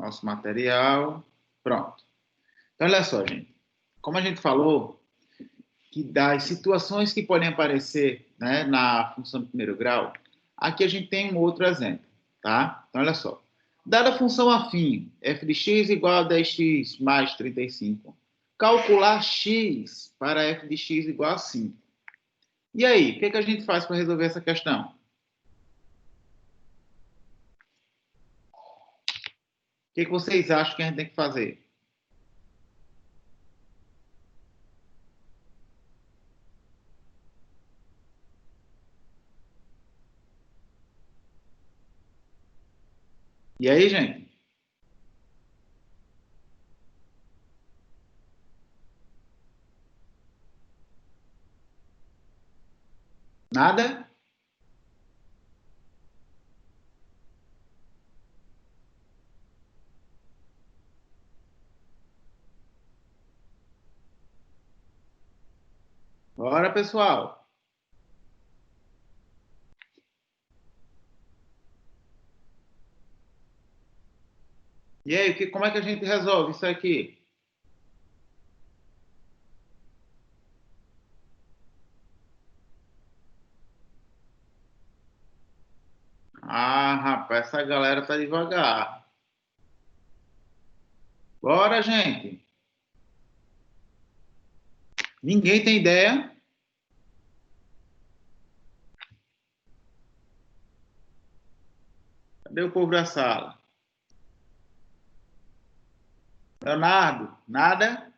nosso material. Pronto. Então, olha só, gente. Como a gente falou, que das situações que podem aparecer, né, na função de primeiro grau, aqui a gente tem um outro exemplo, tá? Então, olha só. Dada a função afim, f de x igual a 10x mais 35, calcular x para f de x igual a 5. E aí, o que, que a gente faz para resolver essa questão? O que, que vocês acham que a gente tem que fazer? E aí, gente? Nada? Bora, pessoal. E aí, como é que a gente resolve isso aqui? Ah, rapaz, essa galera tá devagar. Bora, gente. Ninguém tem ideia? Cadê o povo da sala? Leonardo, nada?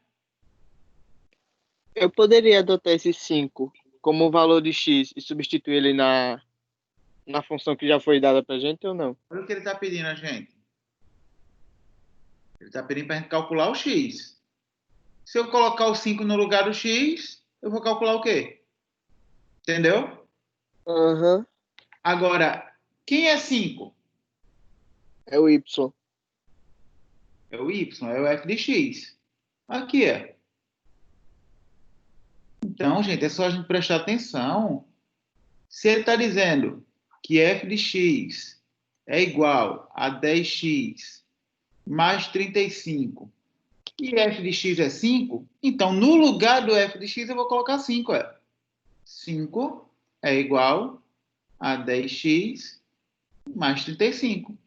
Eu poderia adotar esse 5 como valor de x e substituir ele na função que já foi dada para gente ou não? Olha o que ele está pedindo a gente. Ele está pedindo para a gente calcular o x. Se eu colocar o 5 no lugar do x, eu vou calcular o quê? Entendeu? Aham, Agora, quem é 5? é o y. É o y, é o f de x. Aqui é. Então, gente, é só a gente prestar atenção. Se ele está dizendo que f de x é igual a 10x mais 35 e f de x é 5, então no lugar do f de x eu vou colocar 5. 5 é igual a 10x mais 35.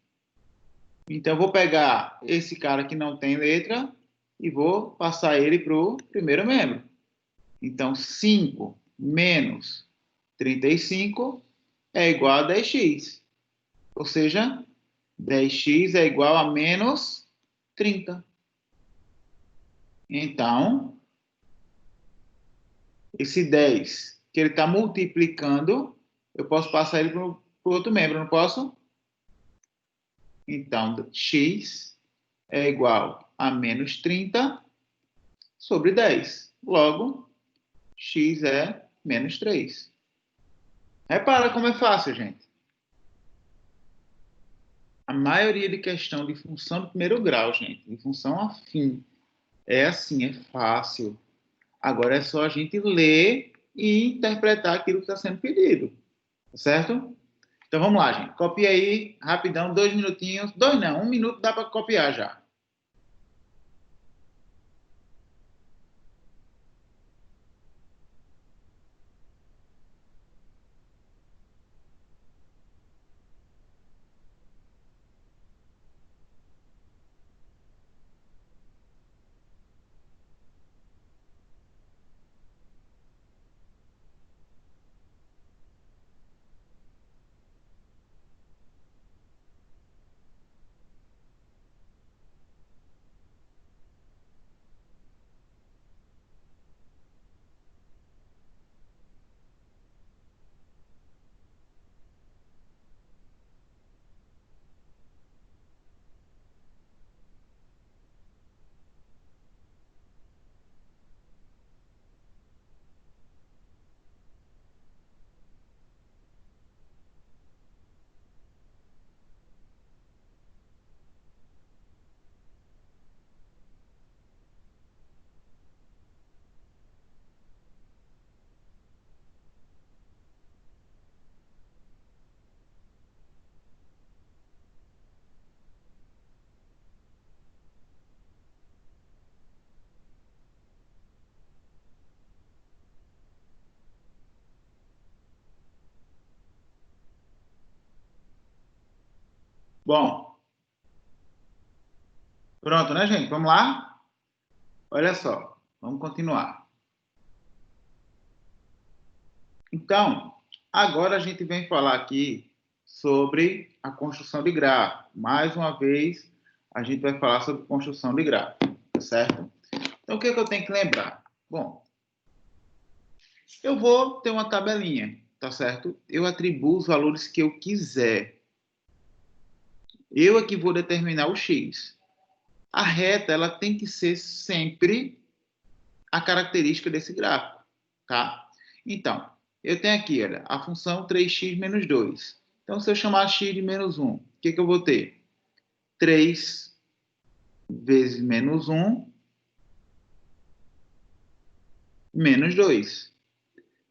Então eu vou pegar esse cara que não tem letra e vou passar ele para o primeiro membro. Então 5 menos 35 é igual a 10x. Ou seja, 10x é igual a menos 30. Então, esse 10 que ele está multiplicando, eu posso passar ele para o outro membro, não posso? Então, x é igual a menos 30 sobre 10. Logo, x é menos 3. Repara como é fácil, gente. A maioria de questão de função do primeiro grau, gente, de função afim, é assim, é fácil. Agora é só a gente ler e interpretar aquilo que está sendo pedido, certo? Então vamos lá, gente. Copia aí, rapidão, 2 minutinhos. 2 não, 1 minuto dá para copiar já. Bom, pronto, né, gente? Vamos lá? Olha só, vamos continuar. Então, agora a gente vem falar aqui sobre a construção de gráfico. Mais uma vez, a gente vai falar sobre construção de gráfico, tá certo? Então, o que é que eu tenho que lembrar? Bom, eu vou ter uma tabelinha, tá certo? Eu atribuo os valores que eu quiser. Eu é que vou determinar o x. A reta, ela tem que ser sempre a característica desse gráfico, tá? Então, eu tenho aqui, olha, a função 3x menos 2. Então, se eu chamar x de menos 1, o que que eu vou ter? 3 vezes menos 1, menos 2.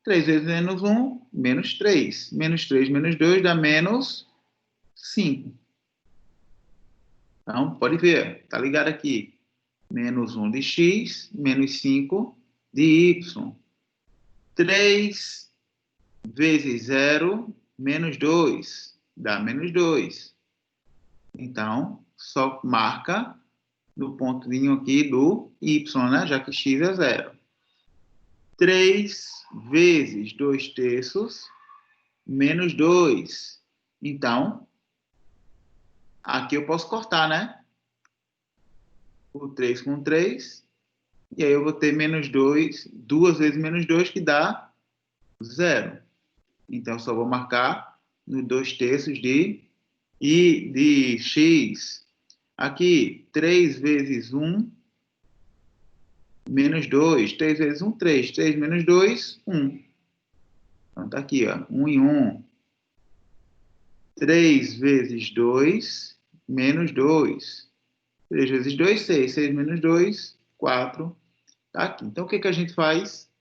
3 vezes menos 1, menos 3. Menos 3 menos 2 dá menos 5. Então, pode ver, tá ligado aqui. Menos 1 de x, menos 5 de y. 3 vezes 0, menos 2, dá menos 2. Então, só marca no pontinho aqui do y, né? Já que x é 0. 3 vezes 2 terços, menos 2. Então, aqui eu posso cortar, né? O 3 com 3. E aí eu vou ter menos 2, 2 vezes menos 2, que dá 0. Então, eu só vou marcar no 2 terços de x. Aqui, 3 vezes 1, menos 2. 3 vezes 1, 3. 3 menos 2, 1. Então, tá aqui, ó, 1 e 1. 3 vezes 2, menos 2. 3 vezes 2, 6. 6 menos 2, 4. Tá aqui. Então, o que que a gente faz?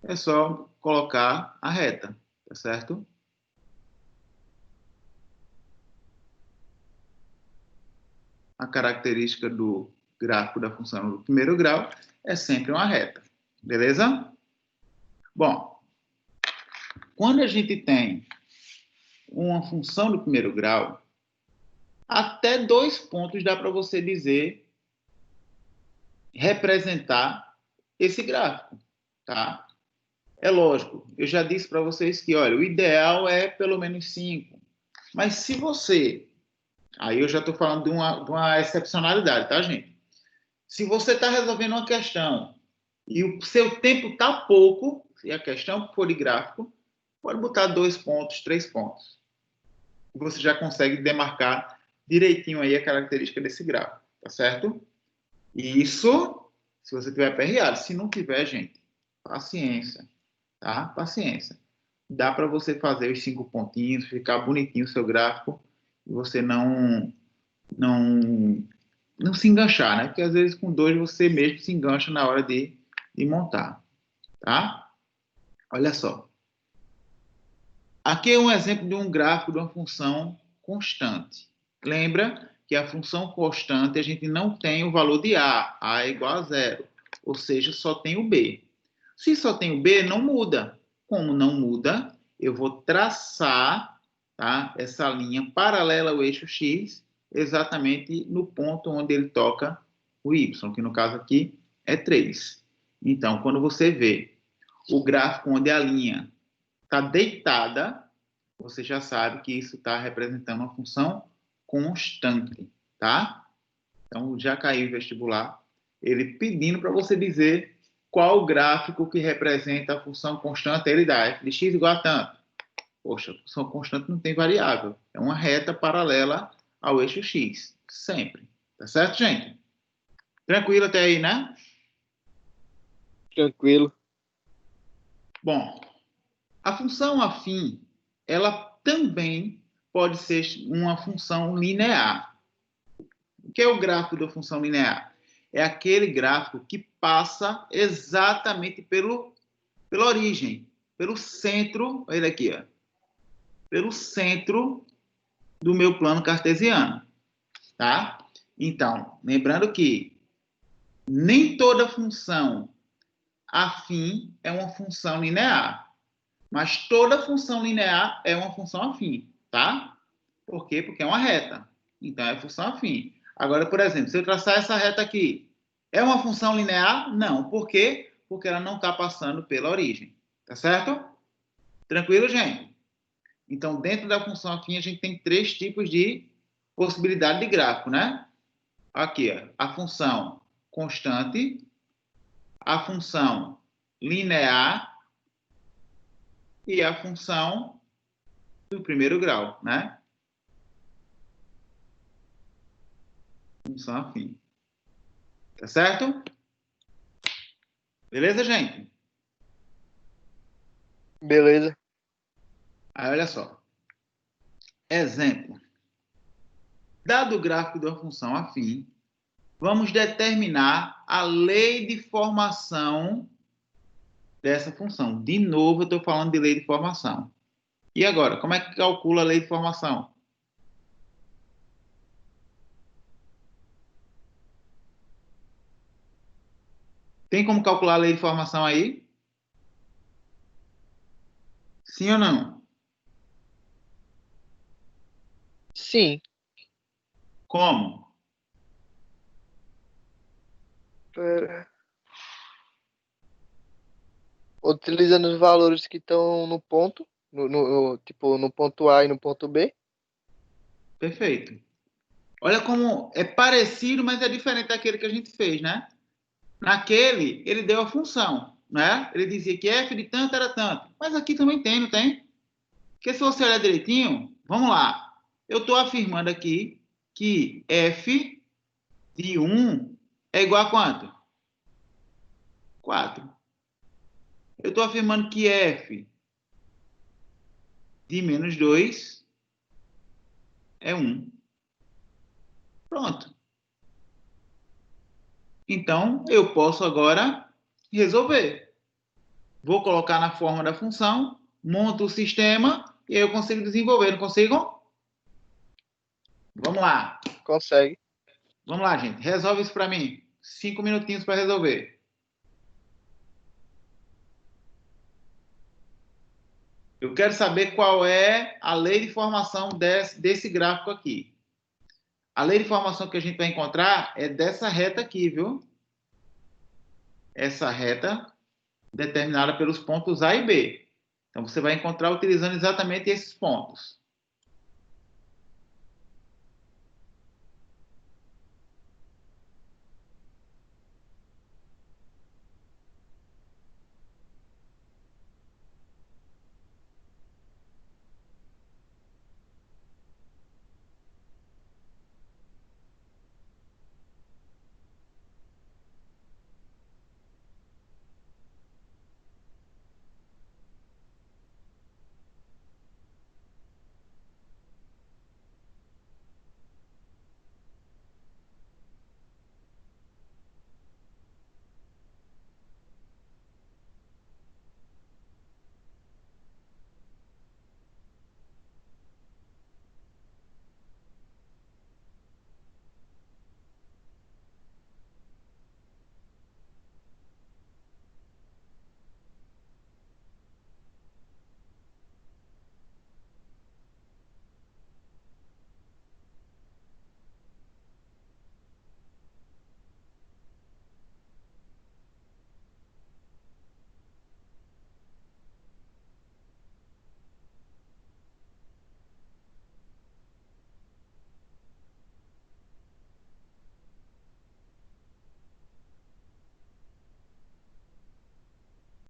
É só colocar a reta, tá certo? A característica do gráfico da função do primeiro grau é sempre uma reta, beleza? Bom, quando a gente tem uma função do primeiro grau, até 2 pontos dá para você dizer, representar esse gráfico, tá? É lógico, eu já disse para vocês que, olha, o ideal é pelo menos 5. Mas se você, aí eu já estou falando de uma excepcionalidade, tá, gente? Se você está resolvendo uma questão e o seu tempo está pouco, se a questão for de gráfico, pode botar 2 pontos, 3 pontos. Você já consegue demarcar direitinho aí a característica desse gráfico, tá certo? E isso, se você tiver aperreado. Se não tiver, gente, paciência, tá? Paciência. Dá para você fazer os 5 pontinhos, ficar bonitinho o seu gráfico e você não não se enganchar, né? Porque às vezes com 2 você mesmo se engancha na hora de montar, tá? Olha só. Aqui é um exemplo de um gráfico de uma função constante. Lembra que a função constante a gente não tem o valor de a é igual a 0, ou seja, só tem o b. Se só tem o b, não muda. Como não muda, eu vou traçar, tá, essa linha paralela ao eixo x, exatamente no ponto onde ele toca o y, que no caso aqui é 3. Então, quando você vê o gráfico onde a linha está deitada, você já sabe que isso está representando uma função constante, tá? Então, já caiu o vestibular, ele pedindo para você dizer qual o gráfico que representa a função constante, ele dá f de x igual a tanto. Poxa, a função constante não tem variável, é uma reta paralela ao eixo x, sempre. Tá certo, gente? Tranquilo até aí, né? Tranquilo. Bom, a função afim, ela também pode ser uma função linear. O que é o gráfico da função linear? É aquele gráfico que passa exatamente pela origem, pelo centro, olha aqui, ó, pelo centro do meu plano cartesiano, tá? Então, lembrando que nem toda função afim é uma função linear. Mas toda função linear é uma função afim, tá? Por quê? Porque é uma reta. Então, é função afim. Agora, por exemplo, se eu traçar essa reta aqui, é uma função linear? Não. Por quê? Porque ela não está passando pela origem. Tá certo? Tranquilo, gente? Então, dentro da função afim, a gente tem três tipos de possibilidade de gráfico, né? Aqui, ó, a função constante, a função linear e a função do primeiro grau, né? Função afim. Tá certo? Beleza, gente? Beleza. Aí, olha só. Exemplo. Dado o gráfico da função afim, vamos determinar a lei de formação dessa função. De novo, eu estou falando de lei de formação. E agora, como é que calcula a lei de formação? Tem como calcular a lei de formação aí? Sim ou não? Sim. Como? Pera. Utilizando os valores que estão no ponto, tipo, no ponto A e no ponto B. Perfeito. Olha como é parecido, mas é diferente daquele que a gente fez, né? Naquele, ele deu a função, né? Ele dizia que f de tanto era tanto. Mas aqui também tem, não tem? Porque se você olhar direitinho, vamos lá. Eu estou afirmando aqui que f de 1 é igual a quanto? 4. Eu estou afirmando que f de menos 2 é 1. Pronto. Então, eu posso agora resolver. Vou colocar na forma da função, monto o sistema e aí eu consigo desenvolver, não consigo? Vamos lá. Consegue. Vamos lá, gente. Resolve isso para mim. 5 minutinhos para resolver. Eu quero saber qual é a lei de formação desse gráfico aqui. A lei de formação que a gente vai encontrar é dessa reta aqui, viu? Essa reta determinada pelos pontos A e B. Então, você vai encontrar utilizando exatamente esses pontos.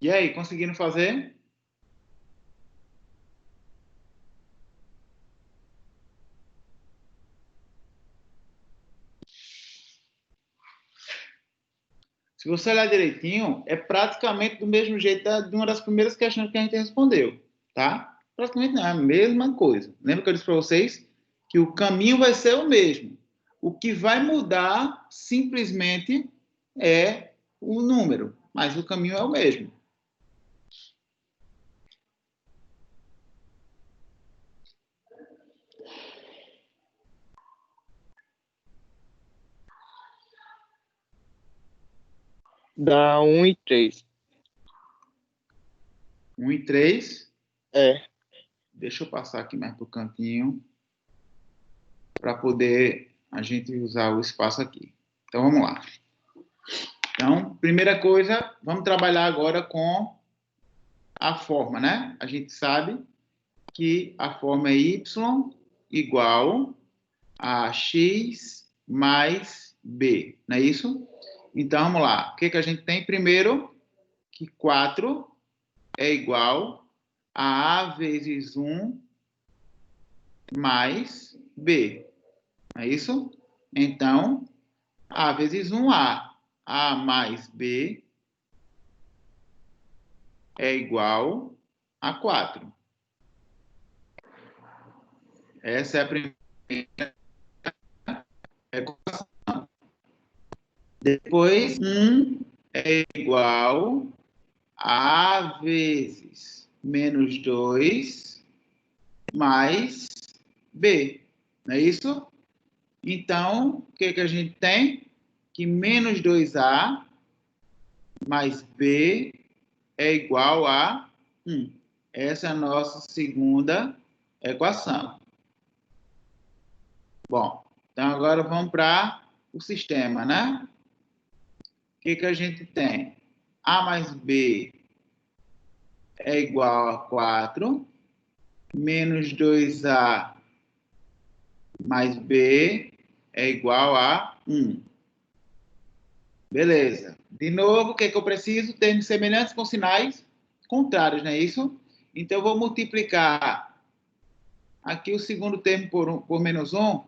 E aí, conseguiram fazer? Se você olhar direitinho, é praticamente do mesmo jeito de uma das primeiras questões que a gente respondeu, tá? Praticamente não, é a mesma coisa. Lembra que eu disse para vocês que o caminho vai ser o mesmo. O que vai mudar simplesmente é o número, mas o caminho é o mesmo. Dá 1 e 3. 1 e 3. É. Deixa eu passar aqui mais para o cantinho. para poder a gente usar o espaço aqui. Então, vamos lá. Então, primeira coisa, vamos trabalhar agora com a forma, né? A gente sabe que a forma é y igual a x mais b, não é isso? Então, vamos lá. O que a gente tem primeiro? Que 4 é igual a A vezes 1 mais B. Não é isso? Então, A vezes 1, A. A mais B é igual a 4. Essa é a primeira equação. Depois, 1 é igual a A vezes menos 2 mais B. Não é isso? Então, o que a gente tem? Que menos 2A mais B é igual a 1. Essa é a nossa segunda equação. Bom, então agora vamos para o sistema, né? O que a gente tem? A mais B é igual a 4, menos 2A mais B é igual a 1. Beleza. De novo, o que eu preciso? Termos semelhantes com sinais contrários, não é isso? Então, eu vou multiplicar aqui o segundo termo por menos 1,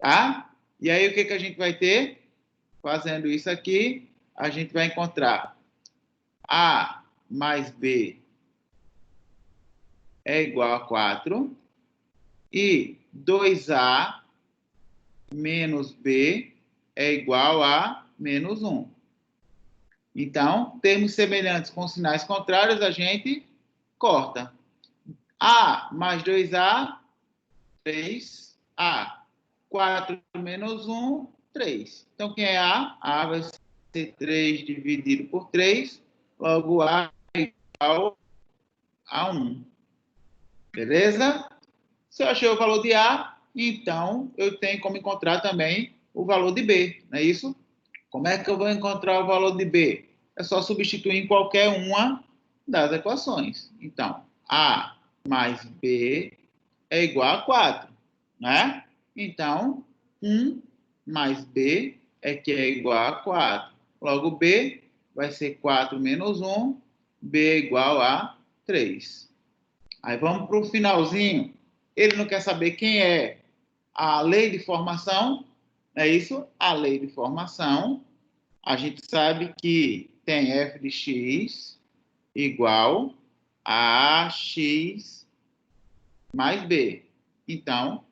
tá? E aí, o que a gente vai ter? Fazendo isso aqui, a gente vai encontrar A mais B é igual a 4 e 2A menos B é igual a menos 1. Então, termos semelhantes com sinais contrários, a gente corta. A mais 2A, 3A. 4 menos 1, 3. Então, quem é A? A vai ser 3 dividido por 3. Logo, A é igual a 1. Beleza? Se eu achei o valor de A, então eu tenho como encontrar também o valor de B. Não é isso? Como é que eu vou encontrar o valor de B? É só substituir em qualquer uma das equações. Então, A mais B é igual a 4, né? Então, 1 mais B é igual a 4. Logo, B vai ser 4 menos 1, B é igual a 3. Aí vamos para o finalzinho. Ele não quer saber quem é a lei de formação, é isso? A lei de formação. A gente sabe que tem f de x igual a x mais b. Então,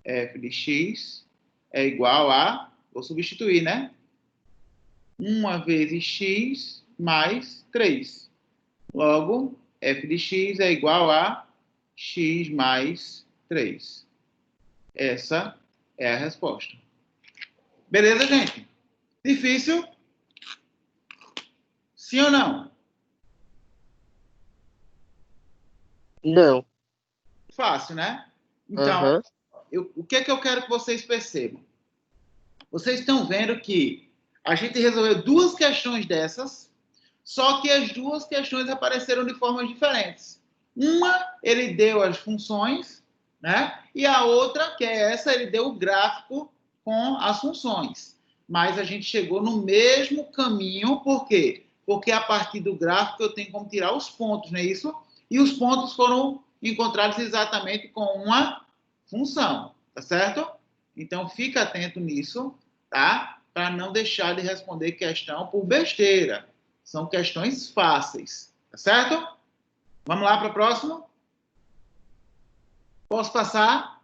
f de x é igual a, vou substituir, né? 1 vezes x mais 3. Logo, f de x é igual a x mais 3. Essa é a resposta. Beleza, gente? Difícil? Sim ou não? Não. Fácil, né? Então, Aham. o que é que eu quero que vocês percebam? Vocês estão vendo que a gente resolveu duas questões dessas, só que as duas questões apareceram de formas diferentes. Uma, ele deu as funções, né? E a outra, que é essa, ele deu o gráfico com as funções. Mas a gente chegou no mesmo caminho, por quê? Porque a partir do gráfico eu tenho como tirar os pontos, não é isso? E os pontos foram encontrados exatamente com uma função, tá certo? Então, fica atento nisso, tá? Para não deixar de responder questão por besteira. São questões fáceis, tá certo? Vamos lá para o próximo? Posso passar?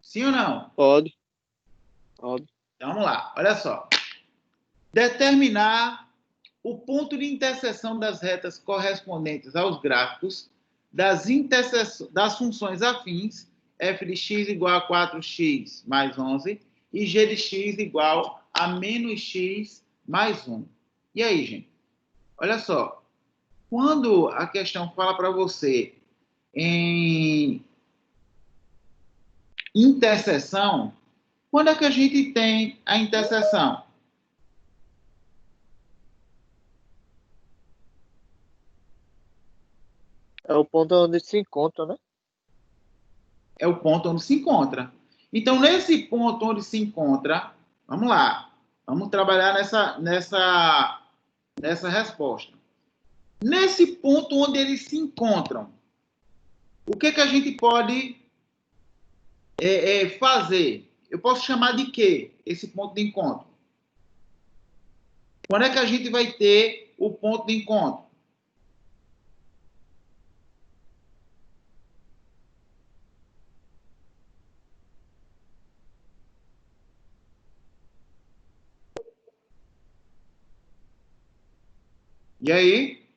Sim ou não? Pode. Pode. Então, vamos lá. Olha só. Determinar o ponto de interseção das retas correspondentes aos gráficos das funções afins f de x igual a 4x mais 11 e g de x igual a menos x mais 1. E aí, gente? Olha só. Quando a questão fala para você em interseção, quando é que a gente tem a interseção? É o ponto onde se encontra, né? É o ponto onde se encontra. Então, nesse ponto onde se encontra, vamos lá, vamos trabalhar nessa resposta. Nesse ponto onde eles se encontram, o que a gente pode fazer? Eu posso chamar de quê esse ponto de encontro? Quando é que a gente vai ter o ponto de encontro? E aí?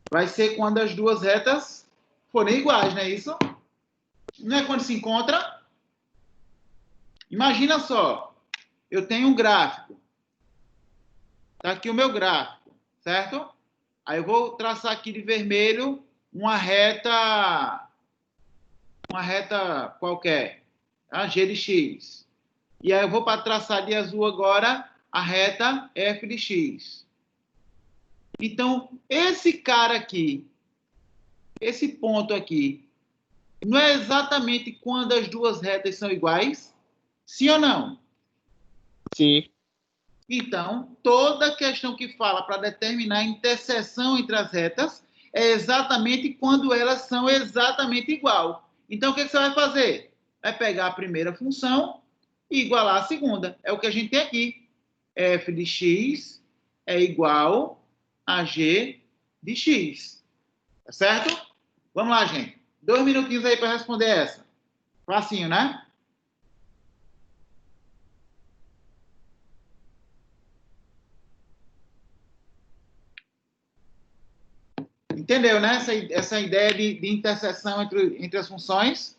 Vai ser quando as duas retas forem iguais, não é isso? Não é quando se encontra? Imagina só, eu tenho um gráfico. Está aqui o meu gráfico, certo? Aí eu vou traçar aqui de vermelho uma reta qualquer, a G de X. E aí eu vou para traçar de azul agora a reta F de X. Então, esse cara aqui, esse ponto aqui, não é exatamente quando as duas retas são iguais? Sim ou não? Sim. Então, toda questão que fala para determinar a interseção entre as retas é exatamente quando elas são exatamente igual. Então, o que você vai fazer? Vai pegar a primeira função e igualar a segunda. É o que a gente tem aqui. F de x é igual a g de x. Tá certo? Vamos lá, gente. 2 minutinhos aí para responder essa. Facinho, né? Entendeu, né? Essa ideia de interseção entre as funções.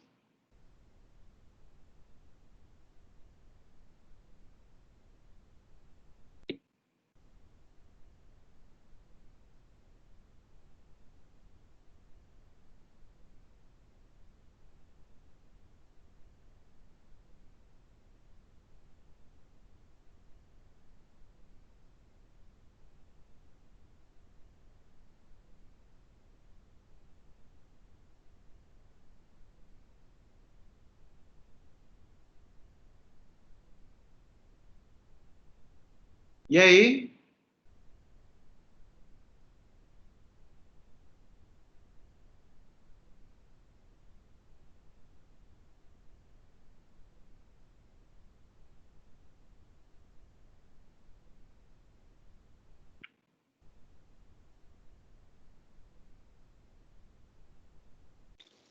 E aí?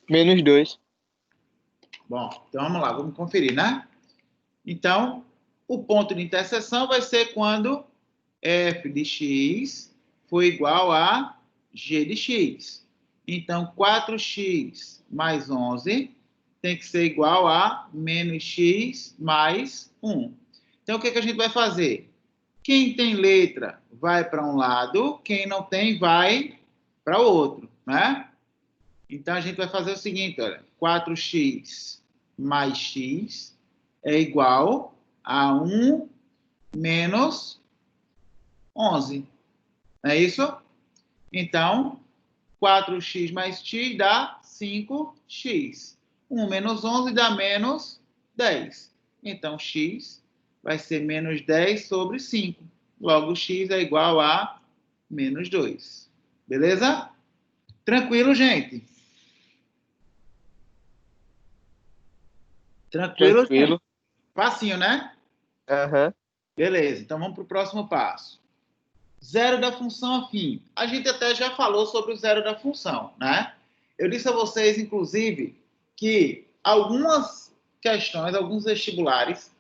-2. Bom, então vamos lá, vamos conferir, né? Então, o ponto de interseção vai ser quando f de x for igual a g de x. Então, 4x mais 11 tem que ser igual a menos x mais 1. Então, o que a gente vai fazer? Quem tem letra vai para um lado, quem não tem vai para o outro, né? Então, a gente vai fazer o seguinte, olha, 4x mais x é igual a 1 menos 11. Não é isso? Então, 4x mais x dá 5x. 1 menos 11 dá menos 10. Então, x vai ser menos 10 sobre 5. Logo, x é igual a menos 2. Beleza? Tranquilo, gente? Tranquilo, gente? Tranquilo. Facinho, né? Aham. Beleza, então vamos para o próximo passo. Zero da função afim. A gente até já falou sobre o zero da função, né? Eu disse a vocês, inclusive, que algumas questões, alguns vestibulares,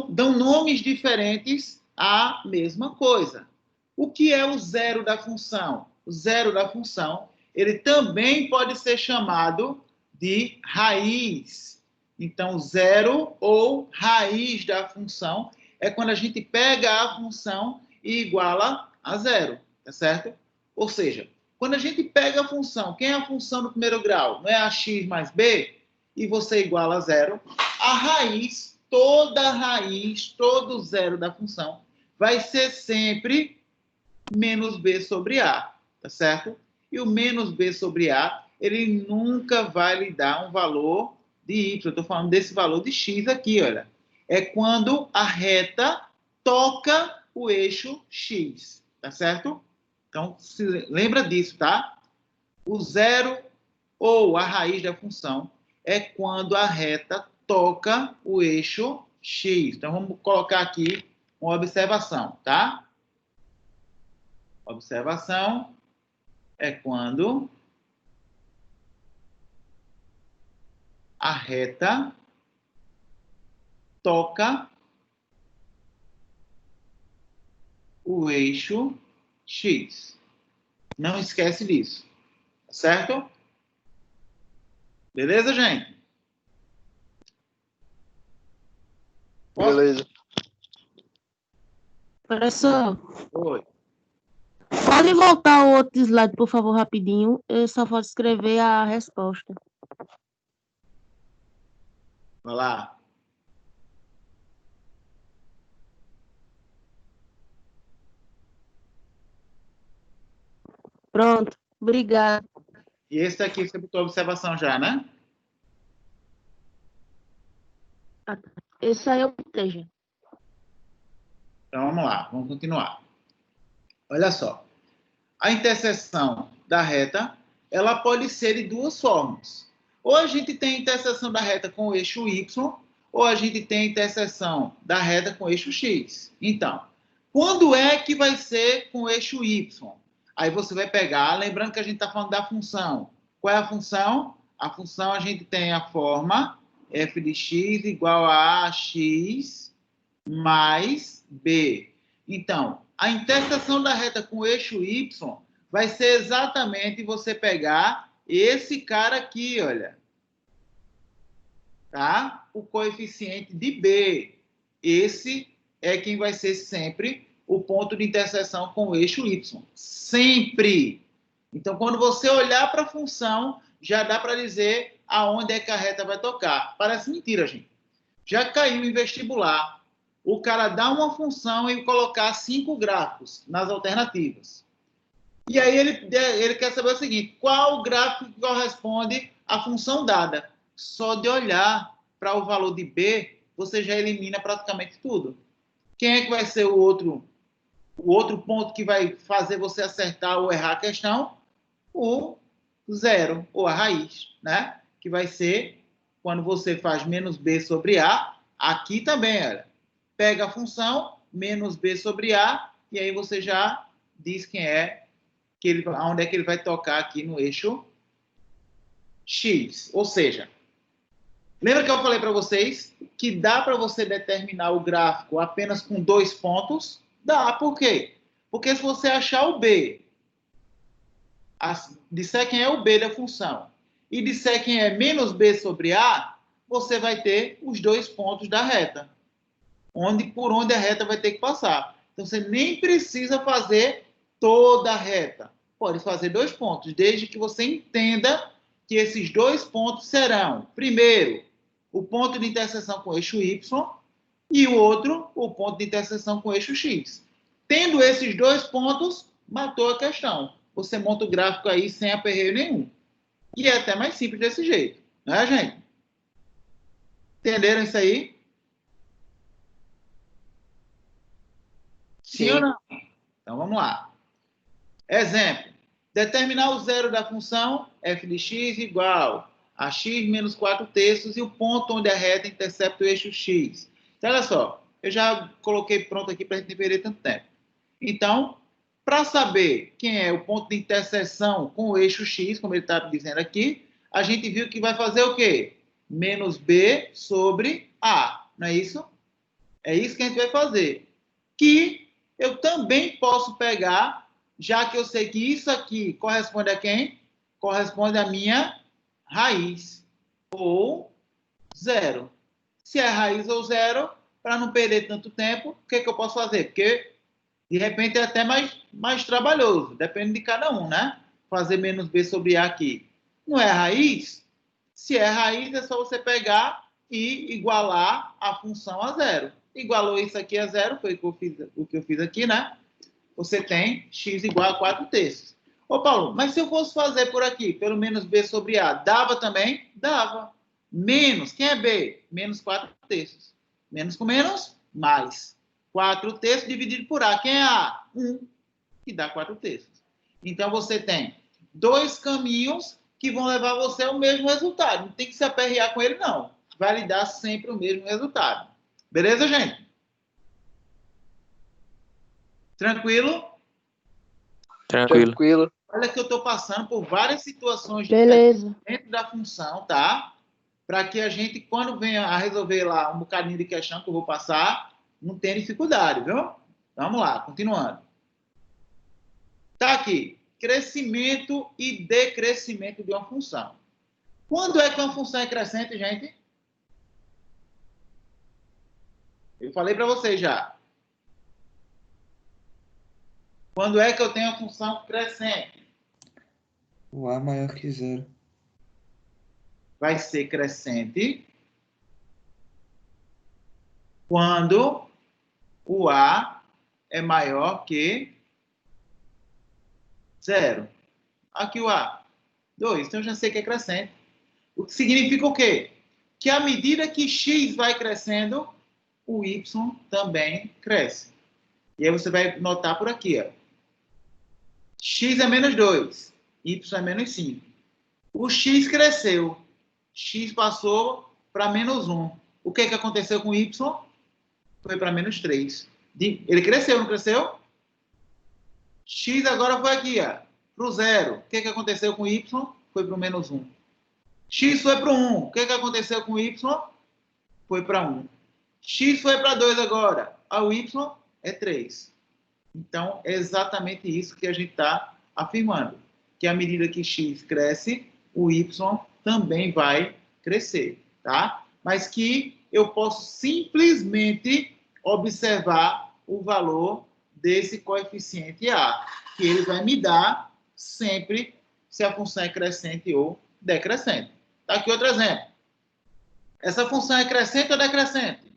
dão nomes diferentes à mesma coisa. O que é o zero da função? O zero da função, ele também pode ser chamado de raiz. Então, zero ou raiz da função é quando a gente pega a função e iguala a zero, tá certo? Ou seja, quando a gente pega a função, quem é a função no primeiro grau? Não é ax mais b? e você iguala a zero, a raiz, toda raiz, todo zero da função vai ser sempre menos b sobre a, tá certo? E o menos b sobre a, ele nunca vai lhe dar um valor de y. Eu estou falando desse valor de x aqui, olha. É quando a reta toca o eixo x, tá certo? Então, se lembra disso, tá? O zero ou a raiz da função é quando a reta toca o eixo x. Então, vamos colocar aqui uma observação, tá? Observação é quando a reta toca o eixo x. Não esquece disso, tá certo? Beleza, gente? Beleza. Professor, Oi. pode voltar o outro slide, por favor, rapidinho? Eu só vou escrever a resposta. Vai lá. Pronto, obrigado. E esse aqui você botou a observação já, né? Esse aí eu botei. Então, vamos lá. Vamos continuar. Olha só. A interseção da reta, ela pode ser de duas formas. Ou a gente tem a interseção da reta com o eixo y, ou a gente tem a interseção da reta com o eixo x. Então, quando é que vai ser com o eixo y? Aí você vai pegar, lembrando que a gente está falando da função. Qual é a função? A função a gente tem a forma f de x igual a x mais b. Então, a interseção da reta com o eixo y vai ser exatamente você pegar esse cara aqui, olha. Tá? O coeficiente de b. Esse é quem vai ser sempre o ponto de interseção com o eixo y. Sempre. Então, quando você olhar para a função, já dá para dizer aonde é que a reta vai tocar. Parece mentira, gente. Já caiu em vestibular o cara dá uma função e colocar 5 gráficos nas alternativas. E aí ele quer saber o seguinte, qual gráfico corresponde à função dada? Só de olhar para o valor de B, você já elimina praticamente tudo. Quem é que vai ser o outro ponto que vai fazer você acertar ou errar a questão? O zero, ou a raiz, né? Que vai ser, quando você faz menos B sobre A, aqui também, olha. Pega a função, menos b sobre a, e aí você já diz quem é, onde é que ele vai tocar aqui no eixo x. Ou seja, lembra que eu falei para vocês que dá para você determinar o gráfico apenas com 2 pontos? Dá, por quê? Porque se você achar o b, disser quem é o b da função, e disser quem é menos b sobre a, você vai ter os 2 pontos da reta. Por onde a reta vai ter que passar. Então, você nem precisa fazer toda a reta. Pode fazer 2 pontos, desde que você entenda que esses 2 pontos serão, primeiro, o ponto de interseção com o eixo y e o outro, o ponto de interseção com o eixo x. Tendo esses 2 pontos, matou a questão. Você monta o gráfico aí sem aperreio nenhum. E é até mais simples desse jeito. Né, gente? Entenderam isso aí? Sim ou não? Então, vamos lá. Exemplo. Determinar o zero da função f de x igual a x menos 4 terços e o ponto onde a reta intercepta o eixo x. Então, olha só. Eu já coloquei pronto aqui para a gente não perder tanto tempo. Então, para saber quem é o ponto de interseção com o eixo x, como ele está dizendo aqui, a gente viu que vai fazer o quê? Menos b sobre a. Não é isso? É isso que a gente vai fazer. Que eu também posso pegar, já que eu sei que isso aqui corresponde a quem? Corresponde à minha raiz, ou zero. Se é raiz ou zero, para não perder tanto tempo, o que eu posso fazer? Porque, de repente, é até mais trabalhoso, depende de cada um, né? Fazer menos b sobre a aqui. Não é raiz? Se é raiz, é só você pegar e igualar a função a zero. Igualou isso aqui a zero, foi o que eu fiz aqui, né? Você tem x igual a 4/3. Ô, Paulo, mas se eu fosse fazer por aqui, pelo menos b sobre a, dava também? Dava. Menos, quem é b? Menos 4/3. Menos com menos, mais. 4/3 dividido por a. Quem é a? 1, que dá 4/3. Então, você tem dois caminhos que vão levar você ao mesmo resultado. Não tem que se aperrear com ele, não. Vai lhe dar sempre o mesmo resultado. Beleza, gente? Tranquilo? Tranquilo. Olha que eu estou passando por várias situações Beleza. dentro da função, tá? Para que a gente, quando venha a resolver lá um bocadinho de questão que eu vou passar, não tenha dificuldade, viu? Vamos lá, continuando. Tá aqui. Crescimento e decrescimento de uma função. Quando é que uma função é crescente, gente? Eu falei para vocês já. Quando é que eu tenho a função crescente? O A maior que zero. Vai ser crescente quando o A é maior que zero. Aqui o A, 2. Então, eu já sei que é crescente. O que significa o quê? Que à medida que x vai crescendo, o y também cresce. E aí você vai notar por aqui, ó. X é menos 2, y é menos 5. O x cresceu. X passou para menos 1. O que aconteceu com o y? Foi para menos 3. Ele cresceu, não cresceu? X agora foi aqui, ó, para o 0. O que aconteceu com o y? Foi para o menos 1. X foi para o 1. O que aconteceu com o y? Foi para 1. X foi para 2 agora. O y é 3. Então, é exatamente isso que a gente está afirmando. Que à medida que x cresce, o y também vai crescer, tá? Mas que eu posso simplesmente observar o valor desse coeficiente A, que ele vai me dar sempre se a função é crescente ou decrescente. Tá aqui outro exemplo. Essa função é crescente ou decrescente?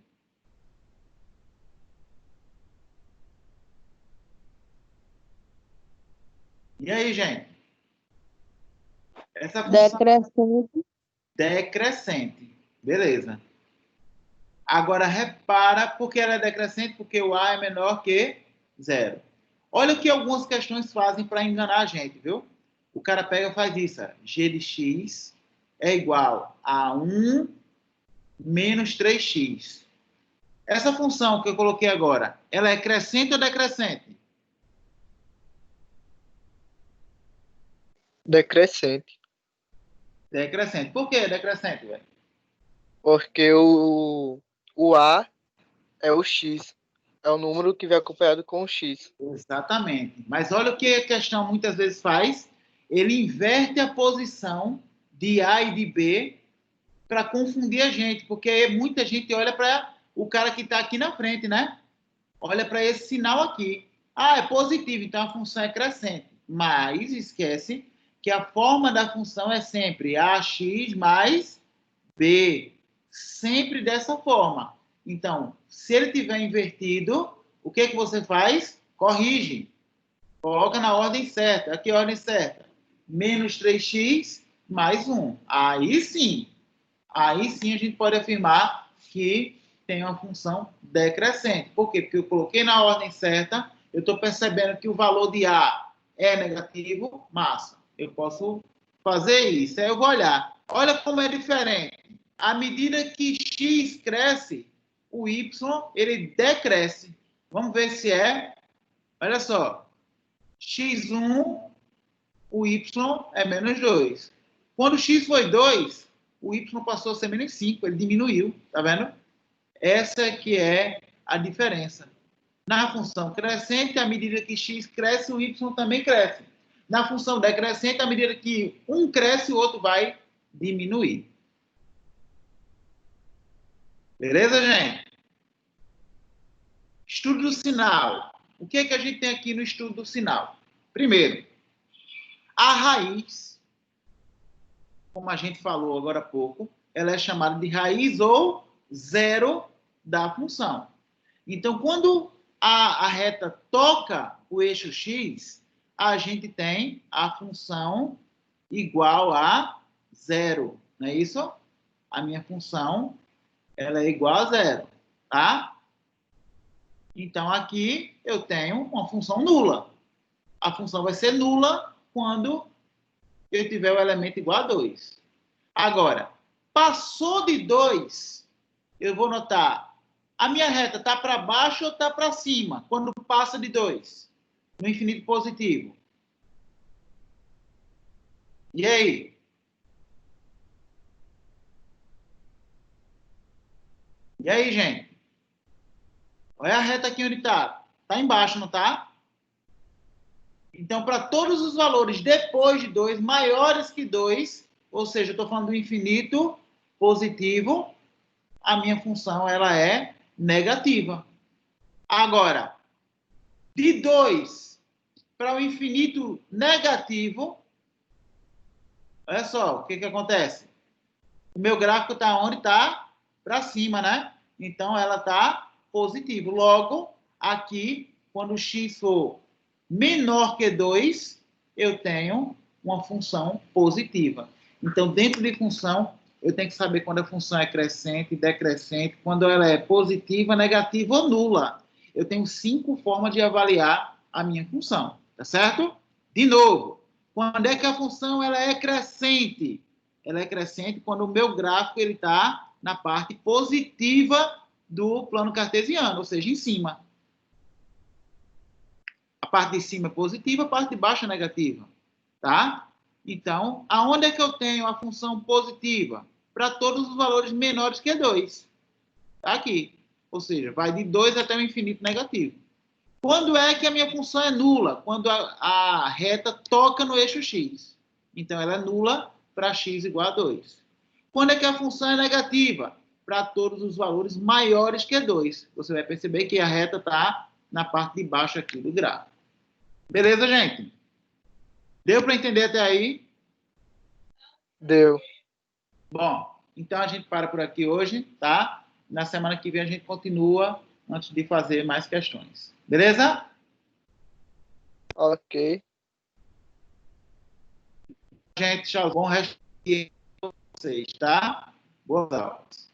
E aí, gente? Essa função Decrescente. decrescente. Beleza. Agora, repara porque ela é decrescente, porque o A é menor que zero. Olha o que algumas questões fazem para enganar a gente, viu? O cara pega e faz isso. G de x é igual a 1 menos 3x. Essa função que eu coloquei agora, ela é crescente ou decrescente? Decrescente. Decrescente. Por que decrescente, velho? Porque o A é o X. É o número que vem acompanhado com o X. Exatamente. Mas olha o que a questão muitas vezes faz. Ele inverte a posição de A e de B para confundir a gente, porque muita gente olha para o cara que está aqui na frente, né? Olha para esse sinal aqui. Ah, é positivo, então a função é crescente. Mas esquece que a forma da função é sempre ax mais b. Sempre dessa forma. Então, se ele tiver invertido, o que você faz? Corrige. Coloca na ordem certa. Aqui a ordem certa. Menos 3x mais 1. Aí sim a gente pode afirmar que tem uma função decrescente. Por quê? Porque eu coloquei na ordem certa, eu estou percebendo que o valor de A é negativo, massa. Eu posso fazer isso. Aí eu vou olhar. Olha como é diferente. À medida que x cresce, o y ele decresce. Vamos ver se é. Olha só. x1, o y é menos 2. Quando x foi 2, o y passou a ser menos 5, ele diminuiu, tá vendo? Essa que é a diferença. Na função crescente, à medida que x cresce, o y também cresce. Na função decrescente, à medida que um cresce, o outro vai diminuir. Beleza, gente? Estudo do sinal. O que a gente tem aqui no estudo do sinal? Primeiro, a raiz como a gente falou agora há pouco, ela é chamada de raiz ou zero da função. Então, quando a reta toca o eixo x, a gente tem a função igual a zero, não é isso? A minha função, ela é igual a zero, tá? Então, aqui eu tenho uma função nula. A função vai ser nula quando eu tiver o elemento igual a 2. Agora, passou de 2, eu vou notar, a minha reta está para baixo ou está para cima, quando passa de 2, no infinito positivo. E aí? E aí, gente? Olha a reta aqui onde está. Está embaixo, não está? Então, para todos os valores depois de 2, maiores que 2, ou seja, eu estou falando do infinito positivo, a minha função ela é negativa. Agora, de 2 para o infinito negativo, olha só, o que acontece? O meu gráfico está onde? Está para cima, né? Então, ela está positivo. Logo, aqui, quando o x for menor que 2, eu tenho uma função positiva. Então, dentro de função, eu tenho que saber quando a função é crescente, decrescente, quando ela é positiva, negativa ou nula. Eu tenho 5 formas de avaliar a minha função, tá certo? De novo, quando é que a função ela é crescente? Ela é crescente quando o meu gráfico está na parte positiva do plano cartesiano, ou seja, em cima. A parte de cima é positiva, a parte de baixo é negativa, tá? Então, aonde é que eu tenho a função positiva? Para todos os valores menores que 2. Tá aqui. Ou seja, vai de 2 até o infinito negativo. Quando é que a minha função é nula? Quando a reta toca no eixo x. Então, ela é nula para x igual a 2. Quando é que a função é negativa? Para todos os valores maiores que 2. Você vai perceber que a reta está na parte de baixo aqui do gráfico. Beleza, gente? Deu para entender até aí? Deu. Bom, então a gente para por aqui hoje, tá? Na semana que vem a gente continua antes de fazer mais questões. Beleza? Ok. Gente, tchau. Bom resto de dia para vocês, tá? Boas aulas.